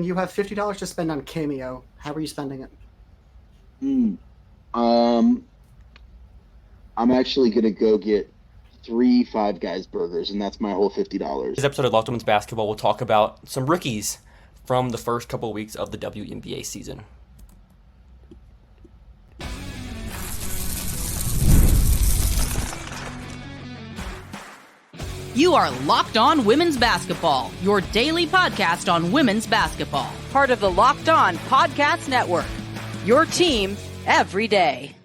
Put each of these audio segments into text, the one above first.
You have $50 to spend on Cameo. How are you spending it? I'm actually gonna go get 3 Five Guys burgers, and that's my whole $50. This episode of Locked On Women's Basketball will talk about some rookies from the first couple of weeks of the WNBA season. You are Locked On Women's Basketball, your daily podcast on women's basketball. Part of the Locked On Podcast Network, your team every day.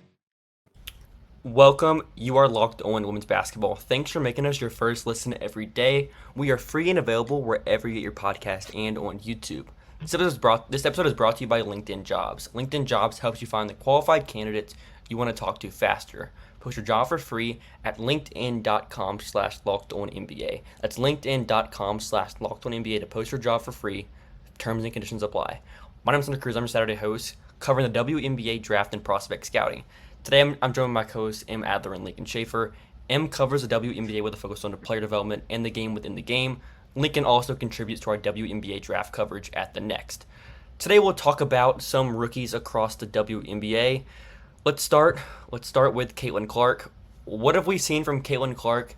Welcome, you are Locked On Women's Basketball. Thanks for making us your first listen every day. We are free and available wherever you get your podcast and on YouTube. This episode is brought to you by LinkedIn Jobs. LinkedIn Jobs helps you find the qualified candidates you want to talk to faster. Post your job for free at linkedin.com/LockedOnNBA. That's linkedin.com/LockedOnNBA to post your job for free. Terms and conditions apply. My name is Hunter Cruse. I'm your Saturday host, covering the WNBA draft and prospect scouting. Today, I'm joined by my co-hosts M. Adler and Lincoln Shafer. M covers the WNBA with a focus on the player development and the game within the game. Lincoln also contributes to our WNBA draft coverage at The Next. Today, we'll talk about some rookies across the WNBA. Let's start with Caitlin Clark. What have we seen from Caitlin Clark,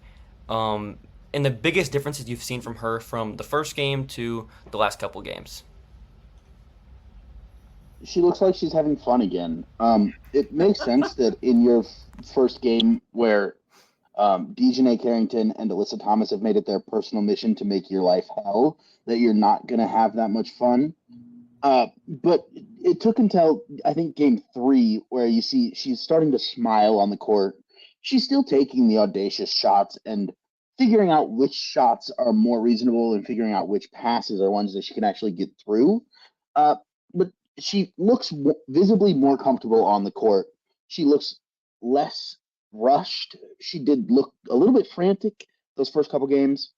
and the biggest differences you've seen from her from the first game to the last couple games? She looks like she's having fun again. It makes sense that in your first game where Dejanay Carrington and Alyssa Thomas have made it their personal mission to make your life hell, that you're not going to have that much fun. But it took until, I think, game 3 where you see she's starting to smile on the court. She's still taking the audacious shots and figuring out which shots are more reasonable and figuring out which passes are ones that she can actually get through. But she looks visibly more comfortable on the court. She looks less rushed. She did look a little bit frantic those first couple games.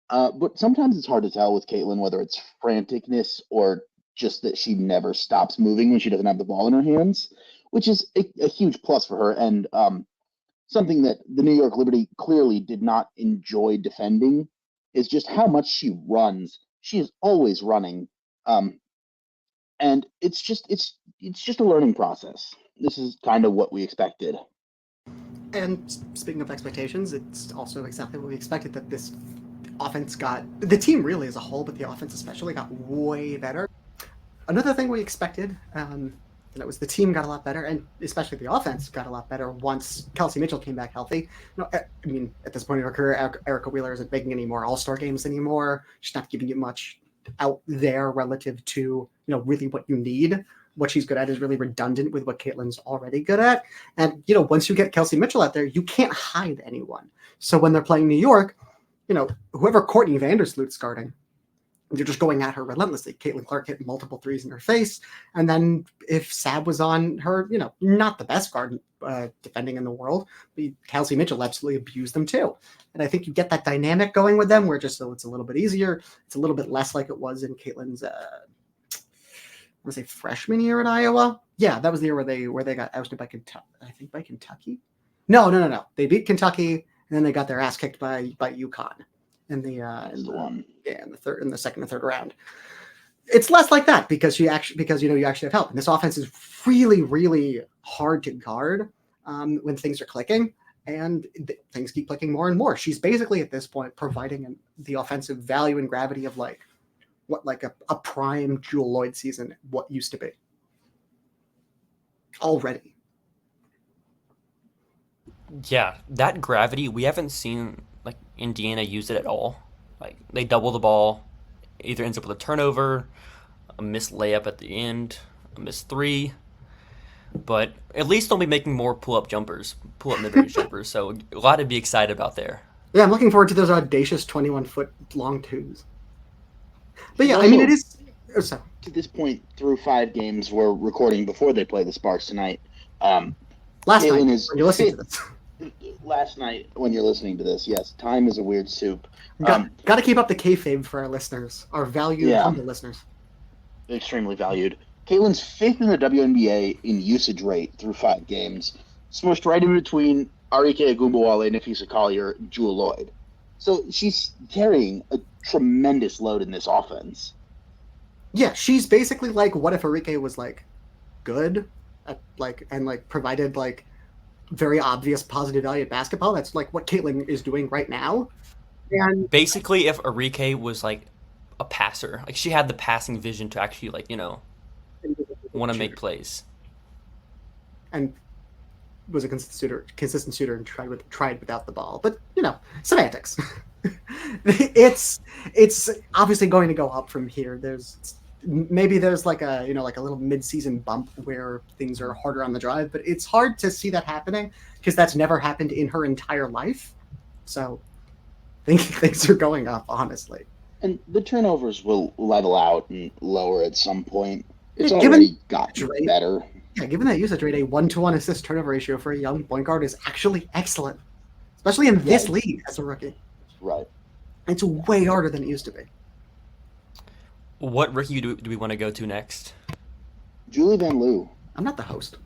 But sometimes it's hard to tell with Caitlin whether it's franticness or just that she never stops moving when she doesn't have the ball in her hands, which is a huge plus for her, and something that the New York Liberty clearly did not enjoy defending is just how much she runs. She is always running, and it's just a learning process. This is kind of what we expected. And speaking of expectations, it's also exactly what we expected, that this offense the team really as a whole, but the offense especially, got way better. Another thing we expected, was the team got a lot better, and especially the offense got a lot better once Kelsey Mitchell came back healthy. At this point in her career, Erica Wheeler isn't making any more All-Star games anymore. She's not giving you much out there relative to, really what you need. What she's good at is really redundant with what Caitlin's already good at. And, once you get Kelsey Mitchell out there, you can't hide anyone. So when they're playing New York, whoever Courtney Vandersloot's guarding, you're just going at her relentlessly. Caitlin Clark hit multiple threes in her face. And then if Sab was on her, not the best guard defending in the world, but Kelsey Mitchell absolutely abused them too. And I think you get that dynamic going with them where it's a little bit easier. It's a little bit less like it was in Caitlin's freshman year at Iowa. Yeah, that was the year where they got ousted by Kentucky. I think by Kentucky. No. They beat Kentucky and then they got their ass kicked by UConn. In the second and third round. It's less like that because you actually have help. And this offense is really, really hard to guard when things are clicking, and things keep clicking more and more. She's basically at this point providing the offensive value and gravity of a prime Jewel Lloyd season, what used to be already. Yeah, that gravity, we haven't seen Indiana use it at all. They double the ball, either ends up with a turnover, a missed layup at the end, a missed three, but at least they'll be making more pull-up mid-range jumpers, so a lot to be excited about there. Yeah, I'm looking forward to those audacious 21-foot long twos. But yeah, it is... To this point, through 5 games we're recording before they play the Sparks tonight. Last night, when you're listening to this. Last night, when you're listening to this, yes, time is a weird soup. Got to keep up the kayfabe for our listeners, our valued, humble listeners. Extremely valued. Caitlin's 5th in the WNBA in usage rate through 5 games, smushed right in between Arike Agumbawale, Nafisa Collier, Jewel Lloyd. So she's carrying a tremendous load in this offense. Yeah, she's basically like, what if Arike was like good at like and like provided like very obvious positive value at basketball? That's like what Caitlin is doing right now. And Basically, if Arike was like a passer, like she had the passing vision to actually like want to make plays. And was a consistent shooter and tried without the ball. But semantics. it's obviously going to go up from here. Maybe there's like a like a little mid-season bump where things are harder on the drive, but it's hard to see that happening because that's never happened in her entire life. So I think things are going up, honestly. And the turnovers will level out and lower at some point. It's Yeah, already gotten better. Yeah, given that usage rate, a 1-to-1 assist turnover ratio for a young point guard is actually excellent, especially in this league as a rookie. Right. It's way harder than it used to be. What rookie do we want to go to next? Julie Van Loo. I'm not the host.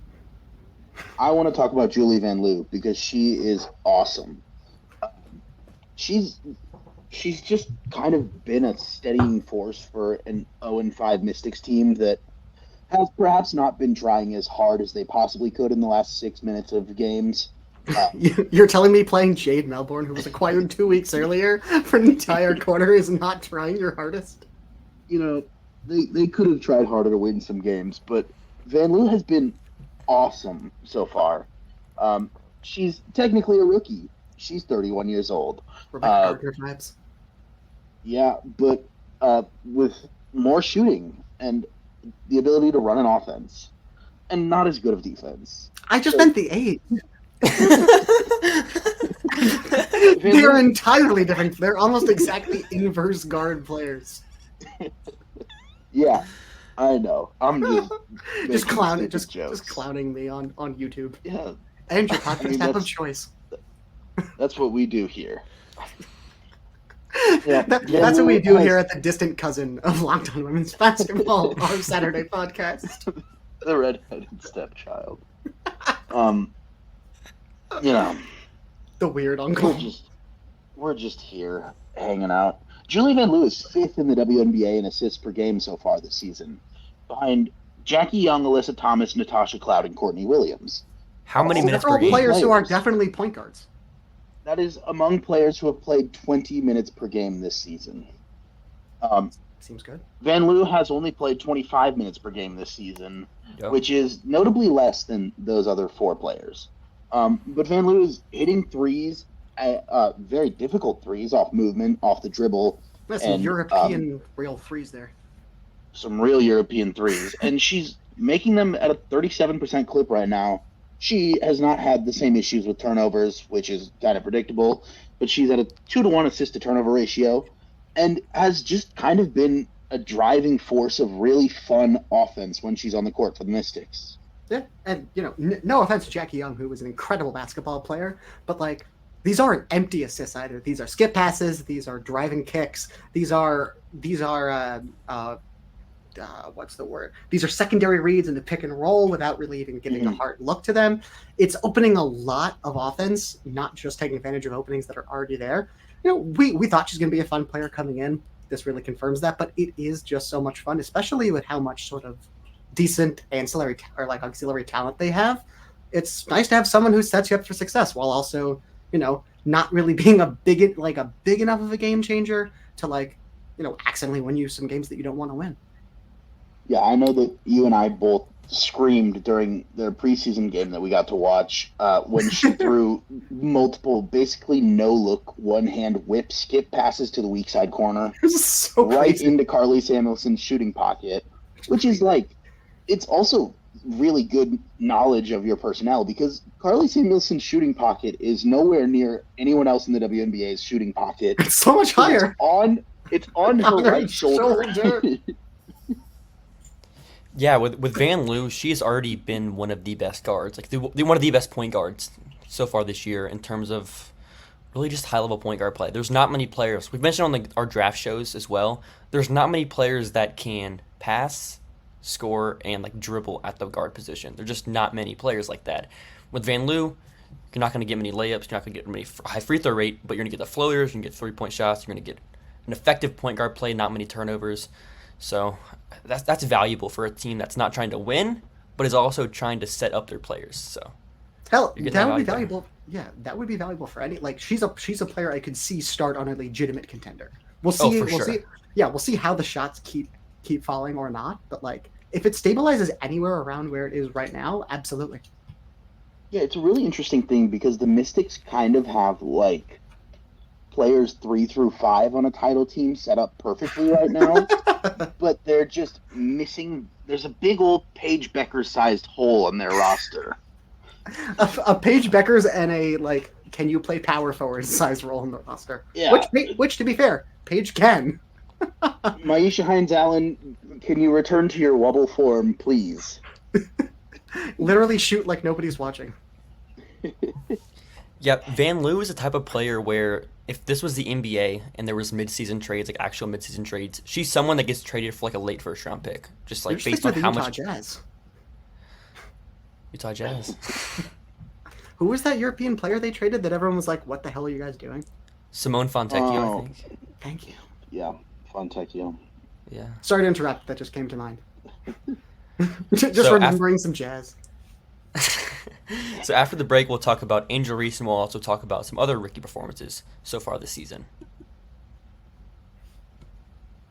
I want to talk about Julie Van Loo because she is awesome. She's just kind of been a steadying force for an 0-5 Mystics team that has perhaps not been trying as hard as they possibly could in the last 6 minutes of games. You're telling me playing Jade Melbourne, who was acquired 2 weeks earlier for an entire quarter, is not trying your hardest? They could have tried harder to win some games, but Van Loo has been awesome so far. She's technically a rookie. She's 31 years old. Rebecca Gardner vibes. Yeah, but with more shooting and the ability to run an offense, and not as good of defense. I just meant the age. They're entirely different. They're almost exactly inverse guard players. Yeah, I know. I'm just just clowning me on YouTube. Yeah, And your podcast app of choice. That's what we do here. Yeah, that's what we do here at the distant cousin of Locked On Women's Basketball, our Saturday podcast. The redheaded stepchild. The weird uncle. We're just here hanging out. Julie Van Loo is 5th in the WNBA in assists per game so far this season, behind Jackie Young, Alyssa Thomas, Natasha Cloud, and Courtney Williams. How many minutes per all game? Players who are definitely point guards. That is among players who have played 20 minutes per game this season. Seems good. Van Loo has only played 25 minutes per game this season, Yep. which is notably less than those other 4 players. But Van Loo is hitting threes, very difficult threes off movement, off the dribble. That's some European real threes there. Some real European threes. And she's making them at a 37% clip right now. She has not had the same issues with turnovers, which is kind of predictable, but she's at a 2-to-1 assist-to-turnover ratio and has just kind of been a driving force of really fun offense when she's on the court for the Mystics. Yeah, and no offense to Jackie Young, who was an incredible basketball player, but like these aren't empty assists either. These are skip passes. These are driving kicks. These are what's the word? These are secondary reads in the pick and roll without really even giving a hard look to them. It's opening a lot of offense, not just taking advantage of openings that are already there. We thought she's going to be a fun player coming in. This really confirms that, but it is just so much fun, especially with how much sort of decent ancillary or like auxiliary talent they have. It's nice to have someone who sets you up for success while also, not really being a big enough of a game changer to accidentally win you some games that you don't want to win. Yeah, I know that you and I both screamed during the preseason game that we got to watch when she threw multiple, basically no-look, one-hand whip skip passes to the weak side corner, So right crazy. into Carly Samuelson's shooting pocket, which is it's also really good knowledge of your personnel because Carly Samuelson's shooting pocket is nowhere near anyone else in the WNBA's shooting pocket. It's so much higher. It's on her right shoulder. Yeah, with Van Loo, she's already been one of the best guards, one of the best point guards so far this year in terms of really just high-level point guard play. There's not many players. We've mentioned on our draft shows as well. There's not many players that can pass, score, and dribble at the guard position. There's just not many players like that. With Van Loo, you're not going to get many layups. You're not going to get many high free throw rate, but you're going to get the floaters. You're going to get 3-point shots. You're going to get an effective point guard play, not many turnovers. So that's valuable for a team that's not trying to win, but is also trying to set up their players. So hell, you get that would be value there. valuable. Yeah, that would be valuable for any. Like she's a player I could see start on a legitimate contender. We'll see. Oh, for we'll sure. see. Yeah, we'll see how the shots keep falling or not. But like, if it stabilizes anywhere around where it is right now, absolutely. Yeah, it's a really interesting thing because the Mystics kind of have like players 3 through 5 on a title team set up perfectly right now, but they're just missing. There's a big old Paige Becker-sized hole in their roster. A Paige Beckers and a like, can you play power forward size role in the roster? Yeah. Which to be fair, Paige can. Maisha Hines-Allen, can you return to your wobble form, please? Literally shoot like nobody's watching. Yeah, Van Loo is the type of player where if this was the NBA and there was mid-season trades, like actual mid-season trades, she's someone that gets traded for like a late first-round pick, just like based on how much. Jazz. Utah Jazz. Who was that European player they traded that everyone was like, "What the hell are you guys doing?" Simone Fontecchio, Oh. I think. Thank you. Yeah, Fontecchio. Yeah. Sorry to interrupt. That just came to mind. just So remembering some Jazz. So after the break, we'll talk about Angel Reese and we'll also talk about some other rookie performances so far this season.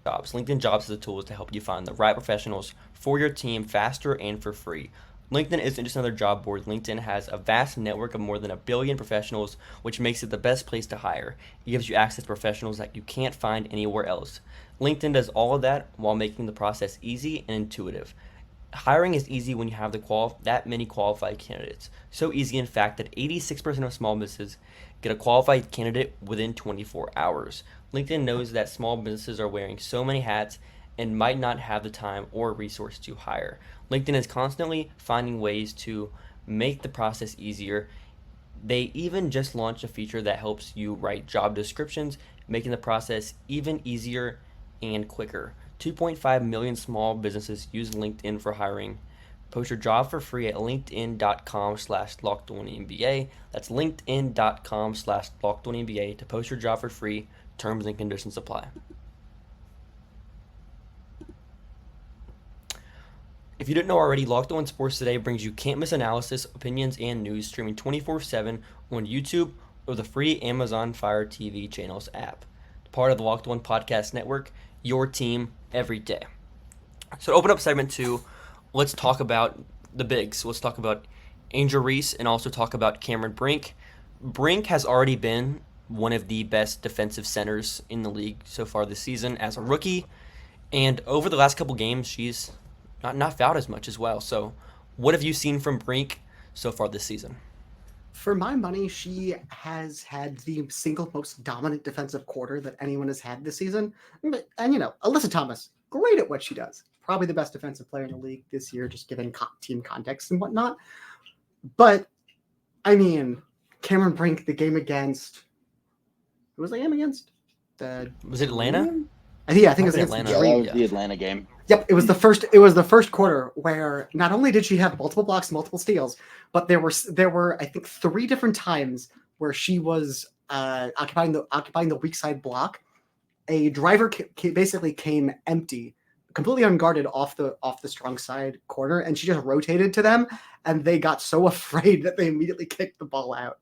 Jobs. LinkedIn Jobs is the tools to help you find the right professionals for your team faster and for free. LinkedIn isn't just another job board. LinkedIn has a vast network of more than 1 billion professionals, which makes it the best place to hire. It gives you access to professionals that you can't find anywhere else. LinkedIn does all of that while making the process easy and intuitive. Hiring is easy when you have that many qualified candidates. So easy, in fact, that 86% of small businesses get a qualified candidate within 24 hours. LinkedIn knows that small businesses are wearing so many hats and might not have the time or resource to hire. LinkedIn is constantly finding ways to make the process easier. They even just launched a feature that helps you write job descriptions, making the process even easier and quicker. 2.5 million small businesses use LinkedIn for hiring. Post your job for free at linkedin.com/LockedOnNBA. That's linkedin.com/LockedOnNBA to post your job for free. Terms and conditions apply. If you didn't know already, Locked On Sports Today brings you can't-miss analysis, opinions, and news streaming 24/7 on YouTube or the free Amazon Fire TV channels app. Part of the Locked On Podcast Network, your team every day. So to open up segment 2, let's talk about the bigs. Let's talk about Angel Reese and also talk about Cameron Brink. Brink has already been one of the best defensive centers in the league so far this season as a rookie. And over the last couple games, she's not fouled as much as well. So what have you seen from Brink so far this season? For my money, she has had the single most dominant defensive quarter that anyone has had this season. And Alyssa Thomas, great at what she does. Probably the best defensive player in the league this year, just given team context and whatnot. But, I mean, Cameron Brink, the game against... Who was the game against? Was it Atlanta? I think it was against Atlanta. Yeah, the that was the Atlanta game. Yep, it was the first quarter where not only did she have multiple blocks, multiple steals, but there were I think 3 different times where she was occupying the weak side block. A driver basically came empty, completely unguarded off the strong side corner, and she just rotated to them, and they got so afraid that they immediately kicked the ball out.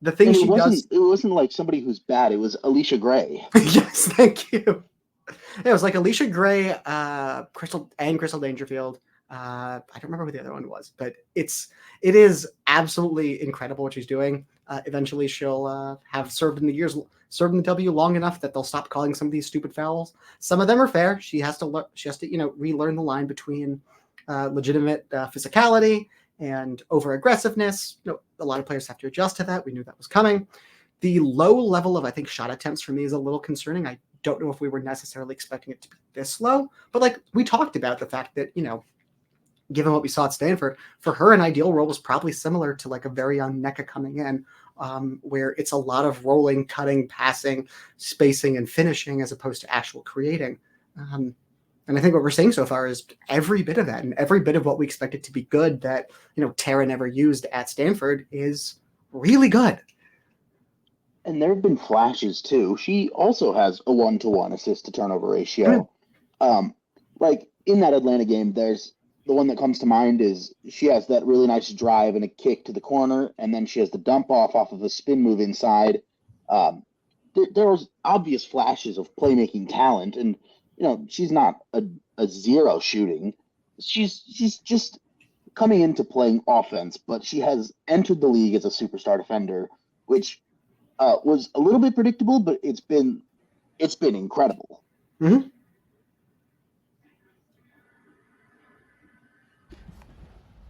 The thing And she does, it wasn't like somebody who's bad. It was Alicia Gray. yes, thank you. Yeah, it was like Alicia Gray, Crystal Dangerfield. I don't remember who the other one was, but it is absolutely incredible what she's doing. Eventually, she'll have served in the W long enough that they'll stop calling some of these stupid fouls. Some of them are fair. She has to relearn the line between legitimate physicality and over aggressiveness. A lot of players have to adjust to that. We knew that was coming. The low level of, I think, shot attempts for me is a little concerning. I don't know if we were necessarily expecting it to be this low, but like we talked about the fact that, given what we saw at Stanford, for her, an ideal role was probably similar to like a very young NECA coming in, where it's a lot of rolling, cutting, passing, spacing, and finishing as opposed to actual creating. And I think what we're seeing so far is every bit of that and every bit of what we expected to be good that, Tara never used at Stanford is really good. And there have been flashes too. She also has a 1-to-1 assist to turnover ratio. like in that Atlanta game, there's the one that comes to mind is she has that really nice drive and a kick to the corner, and then she has the dump off of a spin move inside. There was obvious flashes of playmaking talent, and she's not a zero shooting. She's just coming into playing offense, but she has entered the league as a superstar defender, which was a little bit predictable, but it's been incredible. Mm-hmm.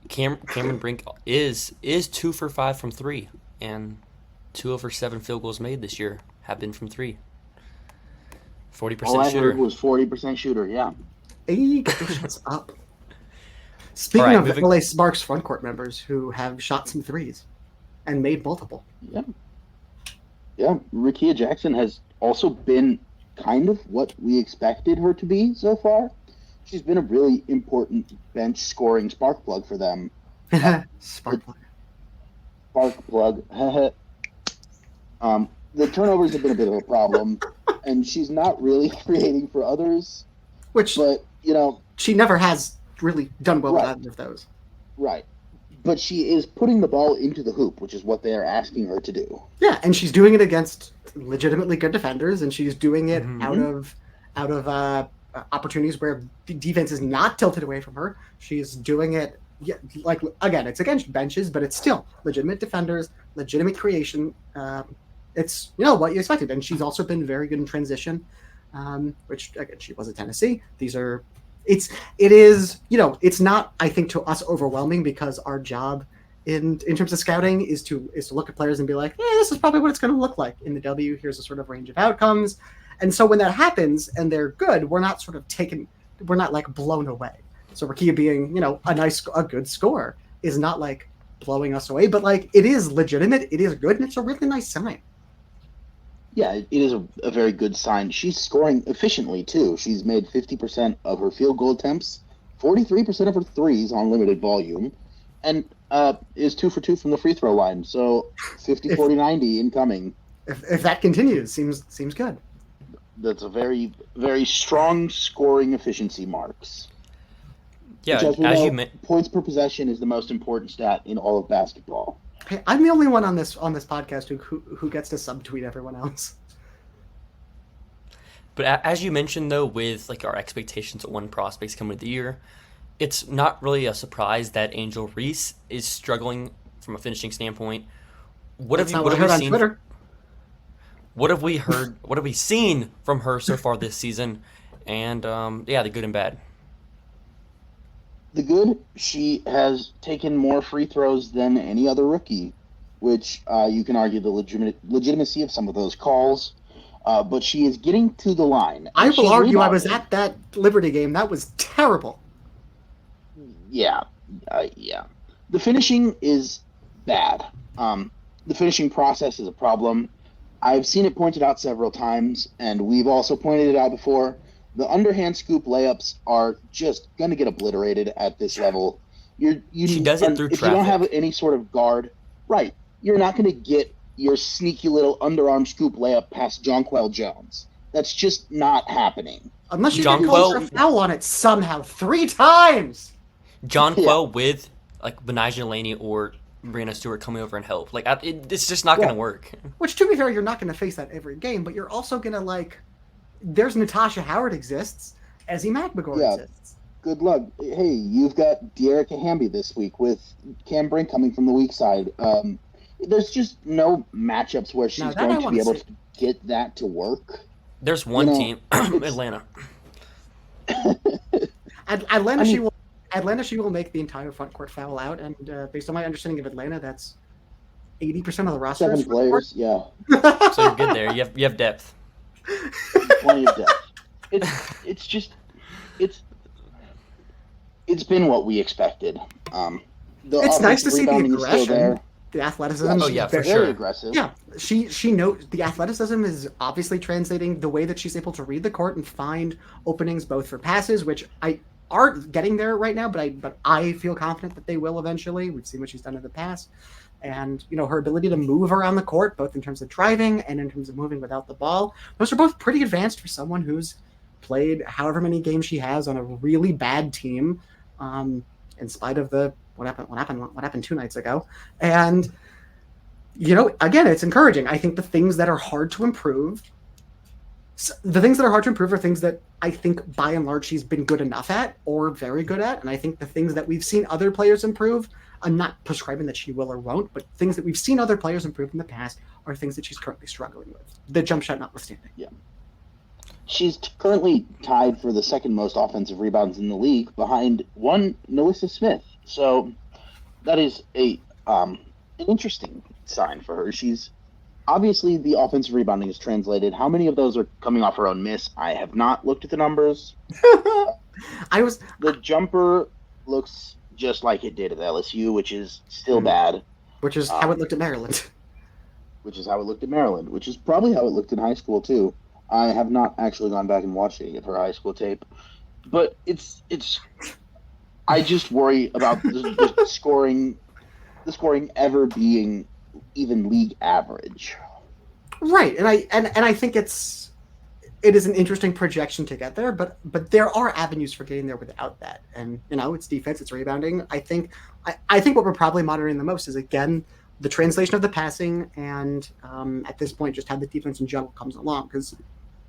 Cameron Brink is 2 for 5 from 3, and 2 of her 7 field goals made this year have been from 3. 40% All I shooter. heard was 40% shooter. Yeah. Hey, get those shots up. Speaking of LA Sparks front court members who have shot some threes and made multiple. Yeah. Rickea Jackson has also been kind of what we expected her to be so far. She's been a really important bench scoring spark plug for them. Spark plug. Spark plug. The turnovers have been a bit of a problem, and she's not really creating for others. But she never has really done well with either of those. Right. But she is putting the ball into the hoop, which is what they are asking her to do. Yeah, and she's doing it against legitimately good defenders, and she's doing it out of opportunities where the defense is not tilted away from her. She's doing it, again, it's against benches, but it's still legitimate defenders, legitimate creation. It's what you expected, and she's also been very good in transition, which again, she was at Tennessee. It is it's not, I think, to us overwhelming, because our job in terms of scouting is to look at players and be like, this is probably what it's going to look like in the W. Here's a sort of range of outcomes. And so when that happens and they're good, we're not like blown away. So Rickea being, a good scorer is not like blowing us away, but like it is legitimate, it is good, and it's a really nice sign. Yeah, it is a very good sign. She's scoring efficiently too. She's made 50% of her field goal attempts, 43% of her threes on limited volume, and is 2 for 2 from the free throw line. So 50, 40, 90 incoming. If that continues, seems good. That's a very, very strong scoring efficiency marks. Yeah, points per possession is the most important stat in all of basketball. Hey, I'm the only one on this podcast who gets to subtweet everyone else. But as you mentioned, though, with like our expectations of one prospects coming into the year, it's not really a surprise that Angel Reese is struggling from a finishing standpoint. What have we heard? What have we seen from her so far this season? And the good and bad. The good, she has taken more free throws than any other rookie, which you can argue the legitimacy of some of those calls. But she is getting to the line. I will argue I was at that Liberty game. That was terrible. Yeah. The finishing is bad. The finishing process is a problem. I've seen it pointed out several times, and we've also pointed it out before. The underhand scoop layups are just going to get obliterated at this level. She does it through if traffic. You don't have any sort of guard, right, you're not going to get your sneaky little underarm scoop layup past Jonquel Jones. That's just not happening. Unless you get called for a foul on it somehow 3 times. Jonquel with like Benijah Delaney or Brianna Stewart coming over and help. Like it's just not going to work. Which, to be fair, you're not going to face that every game, but you're also going to there's Natasha Howard exists, Ezzie McMagor exists. Good luck. Hey, you've got De'Erica Hamby this week with Cam Brink coming from the weak side. There's just no matchups where she's going to be able to get that to work. There's one team, Atlanta. Atlanta, she will make the entire front court foul out, and based on my understanding of Atlanta, that's 80% of the roster. 7 players, yeah. So you're good there. You have depth. Plenty of depth. It's been what we expected. It's nice to see the aggression, the athleticism. Oh yeah, for very sure. Aggressive. Yeah, she knows the athleticism is obviously translating the way that she's able to read the court and find openings both for passes, which aren't getting there right now, but I feel confident that they will eventually. We've seen what she's done in the past. And, her ability to move around the court, both in terms of driving and in terms of moving without the ball, those are both pretty advanced for someone who's played however many games she has on a really bad team, in spite of what happened 2 nights ago. And, again, it's encouraging. I think the things that are hard to improve are things that I think by and large she's been good enough at or very good at. And I think the things that we've seen other players improve, I'm not prescribing that she will or won't, but things that we've seen other players improve in the past are things that she's currently struggling with. The jump shot notwithstanding. Yeah. She's currently tied for the second most offensive rebounds in the league behind one Melissa Smith. So that is an interesting sign for her. She's obviously the offensive rebounding is translated. How many of those are coming off her own miss? I have not looked at the numbers. The jumper looks just like it did at LSU, which is still bad. Which is how it looked at Maryland. Which is how it looked at Maryland, which is probably how it looked in high school too. I have not actually gone back and watched any of her high school tape, but it's. I just worry about the scoring ever being even league average. Right, and I think it is an interesting projection to get there, but there are avenues for getting there without that. And it's defense, it's rebounding. I think what we're probably monitoring the most is, again, the translation of the passing, and at this point, just how the defense in general comes along, because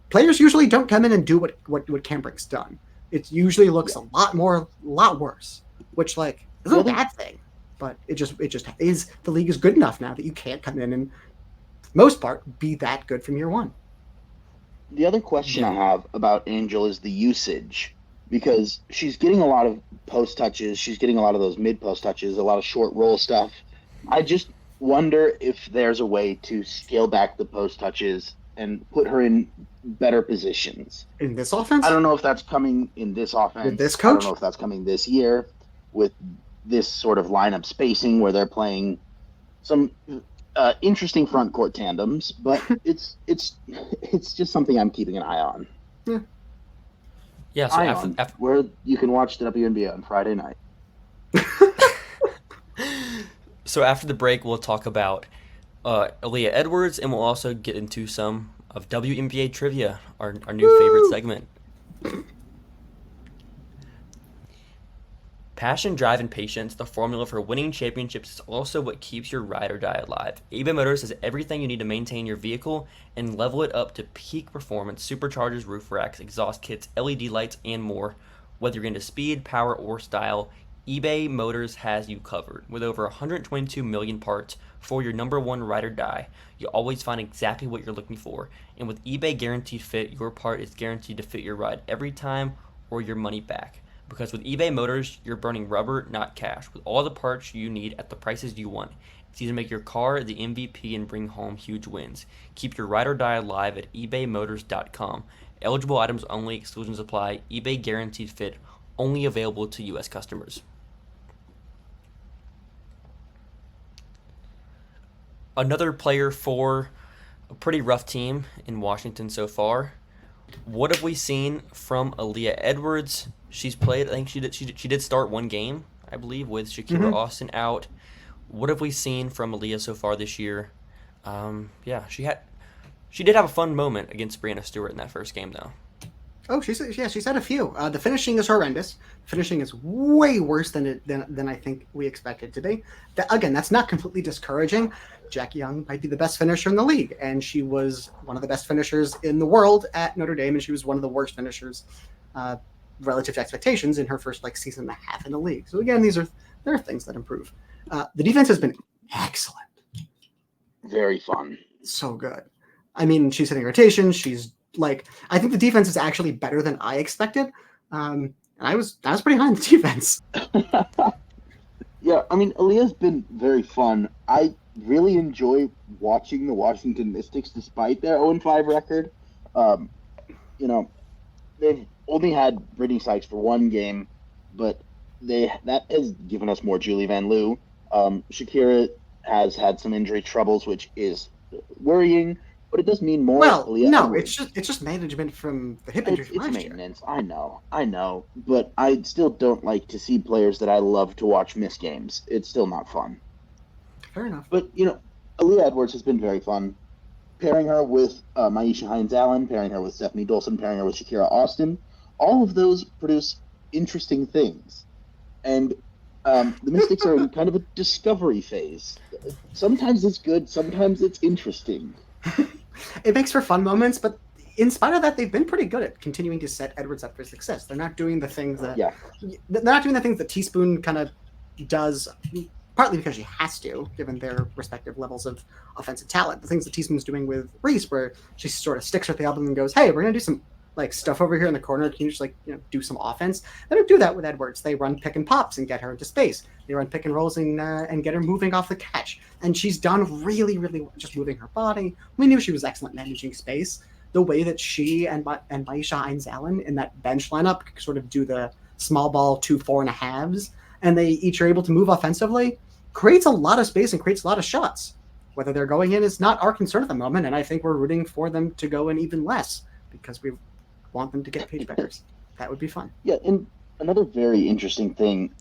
players usually don't come in and do what Cam Brink's done. It usually looks a lot worse, which isn't a bad thing. But it just is. The league is good enough now that you can't come in and, for the most part, be that good from year one. The other question I have about Angel is the usage, because she's getting a lot of post touches. She's getting a lot of those mid-post touches, a lot of short roll stuff. I just wonder if there's a way to scale back the post touches and put her in better positions. In this offense? I don't know if that's coming in this offense. With this coach? I don't know if that's coming this year with this sort of lineup spacing where they're playing some interesting front court tandems, but it's just something I'm keeping an eye on. Yeah. So after where you can watch the WNBA on Friday night. So after the break, we'll talk about Aaliyah Edwards, and we'll also get into some of WNBA trivia, our new favorite segment. Passion, drive, and patience, the formula for winning championships, is also what keeps your ride or die alive. eBay Motors has everything you need to maintain your vehicle and level it up to peak performance: superchargers, roof racks, exhaust kits, LED lights, and more. Whether you're into speed, power, or style, eBay Motors has you covered. With over 122 million parts for your number one ride or die, you'll always find exactly what you're looking for. And with eBay Guaranteed Fit, your part is guaranteed to fit your ride every time or your money back. Because with eBay Motors, you're burning rubber, not cash. With all the parts you need at the prices you want, it's easy to make your car the MVP and bring home huge wins. Keep your ride or die alive at ebaymotors.com. Eligible items only, exclusions apply. eBay Guaranteed Fit, only available to U.S. customers. Another player for a pretty rough team in Washington so far. What have we seen from Aaliyah Edwards? She's played, I think she did start one game, I believe, with Shakira Austin out. What have we seen from Aaliyah so far this year? She did have a fun moment against Brianna Stewart in that first game, though. Oh, she's had a few. The finishing is horrendous. Finishing is way worse than I think we expected to be. Again, that's not completely discouraging. Jackie Young might be the best finisher in the league, and she was one of the best finishers in the world at Notre Dame, and she was one of the worst finishers relative to expectations in her first season and a half in the league. So again, there are things that improve. The defense has been excellent. Very fun. So good. I mean, she's hitting rotations. She's I think the defense is actually better than I expected. And I was pretty high on the defense. Yeah, I mean, Aaliyah's been very fun. I really enjoy watching the Washington Mystics despite their 0-5 record. They've only had Brittany Sykes for one game, but that has given us more Julie Van Loo. Shakira has had some injury troubles, which is worrying. But it does mean more. Well, no, it's just management from the hip injury. It's maintenance. Year. I know, but I still don't like to see players that I love to watch miss games. It's still not fun. Fair enough. But Aaliyah Edwards has been very fun. pairing her with Myisha Hines-Allen, pairing her with Stephanie Dolson, pairing her with Shakira Austin, all of those produce interesting things. And the Mystics are in kind of a discovery phase. Sometimes it's good, sometimes it's interesting. It makes for fun moments, but in spite of that, they've been pretty good at continuing to set Edwards up for success. They're not doing the things that they're not doing the things that Teaspoon kind of does, partly because she has to, given their respective levels of offensive talent. The things that Teaspoon's doing with Reese, where she sort of sticks with the album and goes, "Hey, we're gonna do some like stuff over here in the corner. Can you just do some offense?" They don't do that with Edwards. They run pick and pops and get her into space. They run pick and rolls and get her moving off the catch. And she's done really, really well, just moving her body. We knew she was excellent managing space. The way that she and Myisha Hines-Allen in that bench lineup sort of do the small ball 2 4.5s, and they each are able to move offensively, creates a lot of space and creates a lot of shots. Whether they're going in is not our concern at the moment, and I think we're rooting for them to go in even less because we want them to get page breakers. That would be fun. Yeah, and another very interesting thing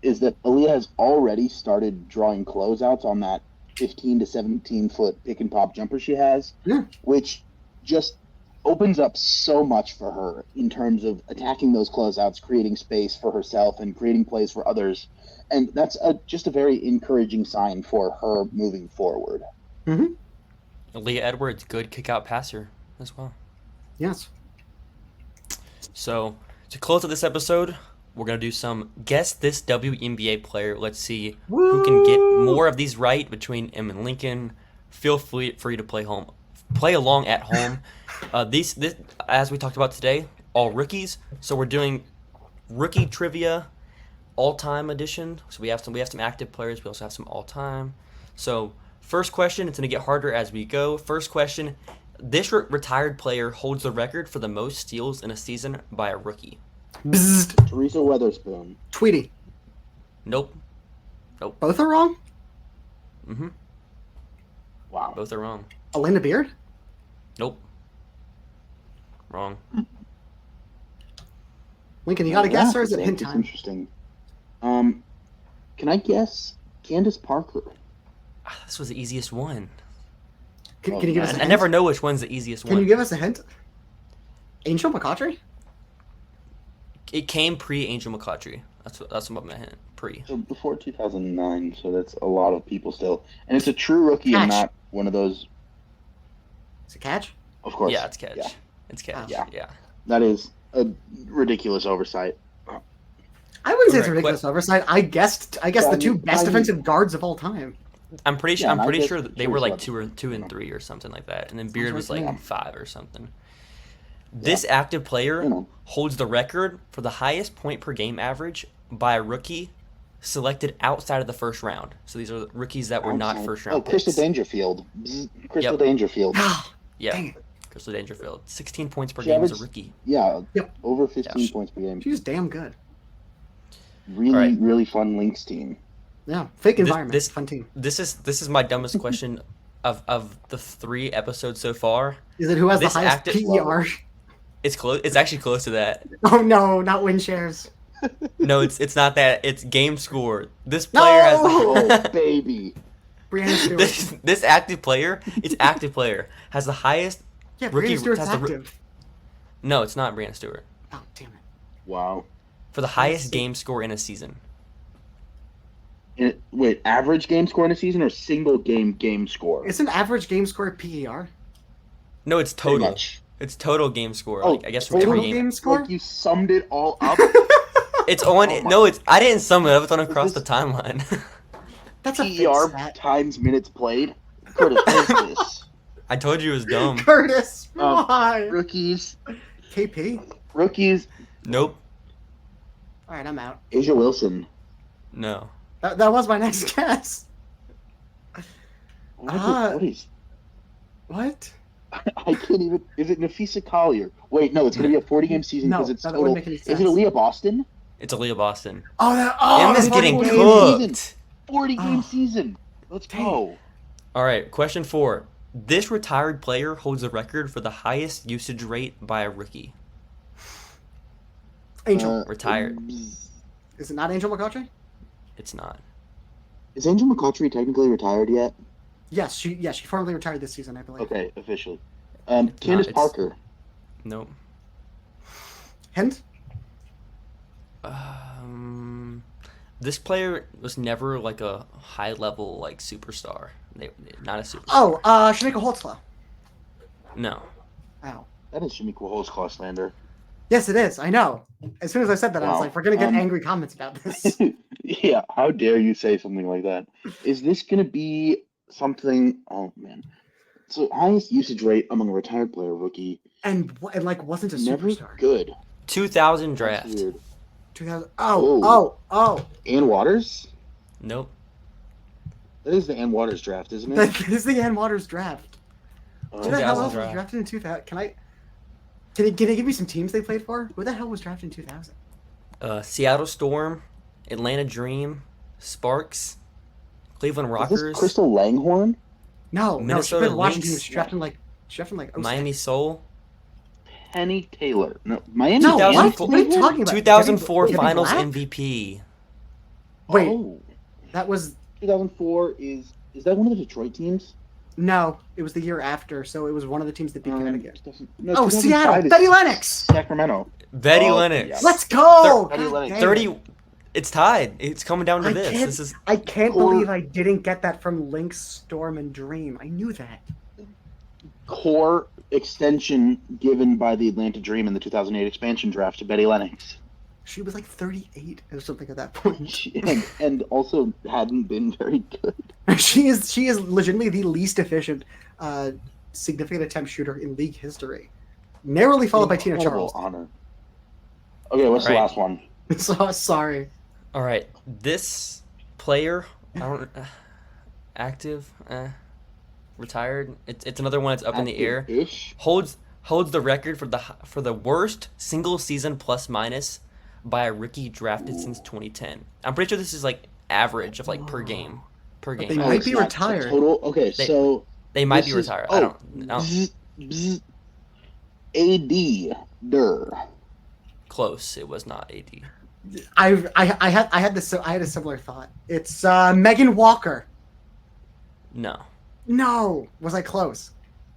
is that Aaliyah has already started drawing closeouts on that 15 to 17 foot pick and pop jumper she has, which just opens up so much for her in terms of attacking those closeouts, creating space for herself and creating plays for others. And that's just a very encouraging sign for her moving forward. Mm-hmm. Aaliyah Edwards, good kick-out passer as well. Yes. So, to close out this episode, we're going to do some Guess This WNBA Player. Let's see who can get more of these right between Em and Lincoln. Feel free to play along at home. This, as we talked about today, all rookies. So we're doing rookie trivia all-time edition. So we have some active players. We also have some all-time. So first question, it's going to get harder as we go. First question, this retired player holds the record for the most steals in a season by a rookie. Bzzzt. Teresa Weatherspoon. Tweety. Nope. Both are wrong? Mm-hmm. Wow. Both are wrong. Elena Beard? Nope. Wrong. Lincoln, you got a guess, or is it hint It's time? interesting. Can I guess Candace Parker? This was the easiest one. Can you give us a hint? I never know which one's the easiest one. Can you give us a hint? Angel McCautry? It came pre-Angel McCautry. That's what my hint. Pre. So before 2009, so that's a lot of people still. And it's a true rookie and not one of those. Is it Catch? Of course. Yeah, it's Catch. Yeah. It's Catch. Yeah. Yeah. That is a ridiculous oversight. I wouldn't say it's a Correct. ridiculous oversight. I guessed the two best defensive guards of all time. I'm pretty sure. Yeah, I'm and I pretty guess sure that they were like Teresa two and 3 or something like that, and then Beard was like right. 5 or something. This active player holds the record for the highest point per game average by a rookie selected outside of the first round. So these are rookies that were not first round picks. Crystal Dangerfield. Crystal Yep. Dangerfield. Yeah. Dang it. Crystal Dangerfield. 16 points per She game as a averaged- rookie. Yeah, Yep. over 15 Yeah. points per game. She was damn good. Really, Alright. really fun Lynx team. Yeah. Fake environment. Fun team. This is my dumbest question of the 3 episodes so far. Is it who has the This highest active- PER? It's close. It's actually close to that. Oh no, not win shares. No, it's not that. It's game score. This player has Oh, baby. Brianna Stewart. this active player. It's active player has the highest Yeah, rookie. Brianna Stewart's has the ro- active. No, it's not Brianna Stewart. Oh, damn it. Wow. For the highest game score in a season. Wait, average game score in a season or single game score? It's an average game score PER. No, it's Pretty total. much. It's total game score. Oh, Like, I guess from Total every game. game score? Like you summed it all up? It's on. Oh my- No, it's. I didn't sum it up. It's on across the timeline. That's a fake PER stat. times minutes played? Curtis, what is this? I told you it was dumb. Curtis, Um, why? Rookies. KP? Rookies. Nope. All right, I'm out. Asia Wilson. No. That was my next guess. What is... What? I can't even... Is it Nafisa Collier? Wait, no, it's going to be a 40-game season No, because it's that total... wouldn't make any Is sense. it Aaliyah Boston? It's Aaliyah Boston. Oh, Em is that's getting 40 40 cooked. 40-game Oh. season. Let's go. All right, question 4. This retired player holds the record for the highest usage rate by a rookie. Angel. Retired. Is it not Angel McCautry? It's not. Is Angel McCautry technically retired yet? Yes, she formally retired this season, I believe. Okay, officially. Candace Parker. Nope. Hint? This player was never like a high level like superstar. Not a superstar. Oh, Shanika Holtzclaw. No. Ow. That is Shamika Holtzclaw slander. Yes, it is. I know. As soon as I said that, I was Wow. like, we're going to get angry comments about this. Yeah, how dare you say something like that? Is this going to be something... Oh, man. So, highest usage rate among a retired player rookie. and like, wasn't a Never superstar. good. 2000 That's draft. weird. 2000. Oh. Ann Waters? Nope. That is the Ann Waters draft, isn't it? That is the Ann Waters draft. Who the hell 2000 else was draft. drafted in 2000? Can you give me some teams they played for? Who the hell was drafted in 2000? Seattle Storm, Atlanta Dream, Sparks, Cleveland Is Rockers, this Crystal Langhorn? No, she Minnesota played for Washington. Lynx. She drafted in like 06. Miami Soul, Penny Taylor. No, Miami. No, what? 2004 What are you talking about? 2004 Debbie Finals Black? MVP. Wait, Oh, that was 2004 is that one of the Detroit teams? no. It was the year after, so it was one of the teams that beat Connecticut. No, Oh, 2005 Seattle, is Betty Lennox. Sacramento. Betty Oh, Lennox. yeah. Let's go. Betty God Lennox. damn it. 30. It's tied. It's coming down to I this. can't- This is I can't Core- believe I didn't get that from Lynx, Storm, and Dream. I knew that. Core extension given by the Atlanta Dream in the 2008 expansion draft to Betty Lennox. She was like 38 or something at that point. and also hadn't been very good. She is legitimately the least efficient significant attempt shooter in league history. Narrowly followed by Tina Incredible Charles. honor. Okay, what's the Right. last one? So sorry. all right. This player, I don't active, retired. It's another one that's up in the air. Ish. Holds the record for the worst single season plus minus by a rookie drafted since 2010. I'm pretty sure this is like average of like per game. They game. might it's be not retired. Total. Okay, so They might this be is- retired. oh, I don't. bzz, AD Der. Close. It was not AD. I had a similar thought. It's Megan Walker. No. No, was I close?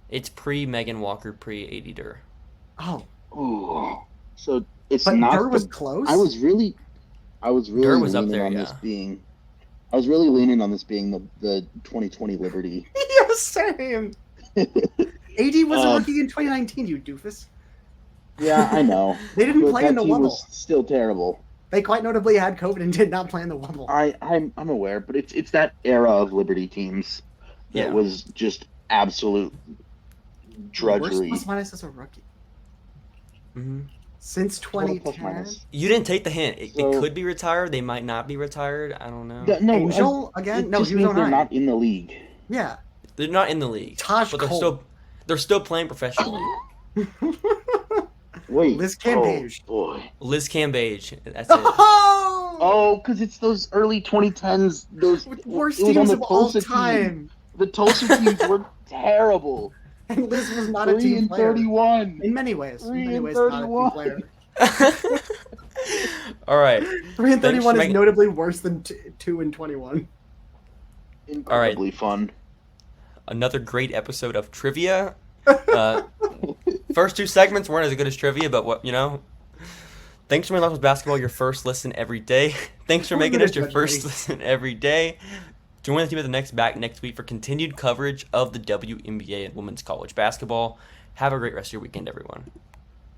It's pre Megan Walker, pre AD Dur. Oh, Ooh. So it's but not. Durr was the- close. I was really Durr was up leaning there, on yeah. this being. I was really leaning on this being the 2020 Liberty. Yeah, same. AD was a rookie in 2019. You doofus. Yeah, I know. They didn't But play that in the team Wubble. was still terrible. They quite notably had COVID and did not play in the Wubble. I'm aware, but it's that era of Liberty teams that Yeah. was just absolute drudgery. Worst plus minus as a rookie Mm-hmm. since Total plus 2010. minus. You didn't take the hint. It So- could be retired. They might not be retired. I don't know. No, Angel again? It No, just he was means they're 09. not in the league. Yeah. They're not in the league. Taj but Cole. they're still playing professionally. Wait. Liz Cambage. Oh, boy. Liz Cambage. That's it. Oh! Oh, because it's those early 2010s. Those Worst it was on teams the of all Tulsa team. time. The Tulsa teams were terrible. And Liz was not a 3 team and player. 31. In many ways. In 3 many and ways, not a 31. team player. All right. 3 and 31 is Megan. notably worse than 2 and 21. Incredibly fun. Another great episode of trivia. First two segments weren't as good as trivia, but what you know. Thanks for making Locked On Basketball your first listen every day. Thanks for We're making gonna us your judge first me. listen every day. Join the team at the next week for continued coverage of the WNBA and women's college basketball. Have a great rest of your weekend, everyone.